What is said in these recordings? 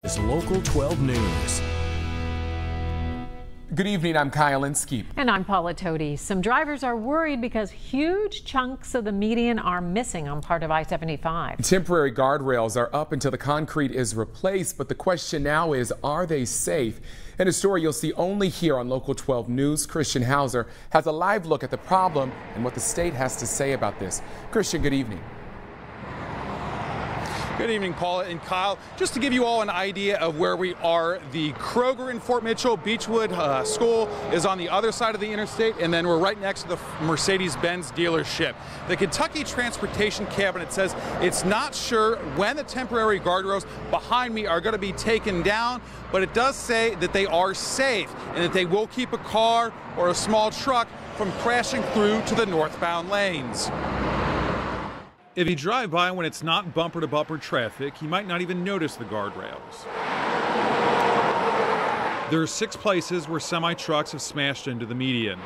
Is Local 12 News. Good evening, I'm Kyle Inskeep. And I'm Paula Toti. Some drivers are worried because huge chunks of the median are missing on part of I-75. Temporary guardrails are up until the concrete is replaced, but the question now is, are they safe? In a story you'll see only here on Local 12 News, Christian Hauser has a live look at the problem and what the state has to say about this. Christian, good evening. Good evening, Paula and Kyle. Just to give you all an idea of where we are, the Kroger in Fort Mitchell, Beechwood School is on the other side of the interstate, and then we're right next to the Mercedes-Benz dealership. The Kentucky Transportation Cabinet says it's not sure when the temporary guardrails behind me are going to be taken down, but it does say that they are safe and that they will keep a car or a small truck from crashing through to the northbound lanes. If you drive by when it's not bumper-to-bumper traffic, you might not even notice the guardrails. There are 6 places where semi-trucks have smashed into the median.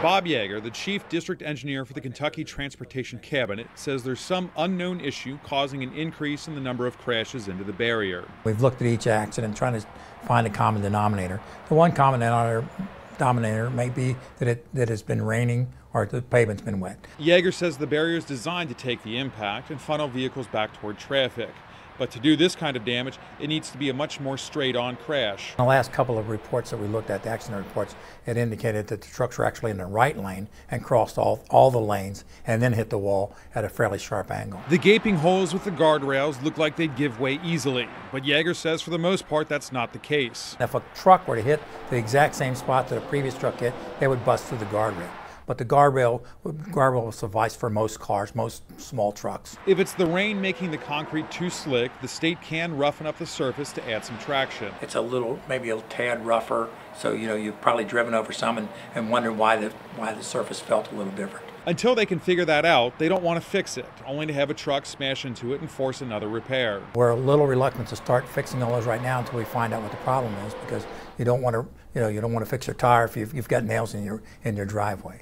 Bob Yeager, the chief district engineer for the Kentucky Transportation Cabinet, says there's some unknown issue causing an increase in the number of crashes into the barrier. We've looked at each accident trying to find a common denominator. The one common denominator may be that it has been raining or the pavement's been wet. Yeager says the barrier is designed to take the impact and funnel vehicles back toward traffic. But to do this kind of damage, it needs to be a much more straight-on crash. The last couple of reports that we looked at, the accident reports, it indicated that the trucks were actually in the right lane and crossed all the lanes and then hit the wall at a fairly sharp angle. The gaping holes with the guardrails look like they'd give way easily, but Yeager says for the most part that's not the case. If a truck were to hit the exact same spot that a previous truck hit, they would bust through the guardrail. But the guardrail will suffice for most cars, most small trucks. If it's the rain making the concrete too slick, the state can roughen up the surface to add some traction. It's a little, maybe a tad rougher, so you've probably driven over some and wondered why the surface felt a little different. Until they can figure that out, they don't want to fix it, only to have a truck smash into it and force another repair. We're a little reluctant to start fixing all those right now until we find out what the problem is, because you don't want to fix your tire if you've got nails in your driveway.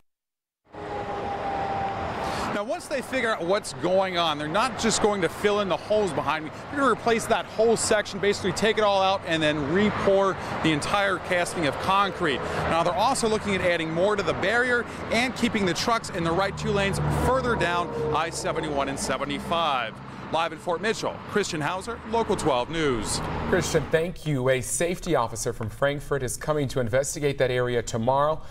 Now, once they figure out what's going on, they're not just going to fill in the holes behind me. They're going to replace that whole section, basically take it all out and then re-pour the entire casting of concrete. Now, they're also looking at adding more to the barrier and keeping the trucks in the right 2 lanes further down I-71 and 75. Live in Fort Mitchell, Christian Hauser, Local 12 News. Christian, thank you. A safety officer from Frankfort is coming to investigate that area tomorrow.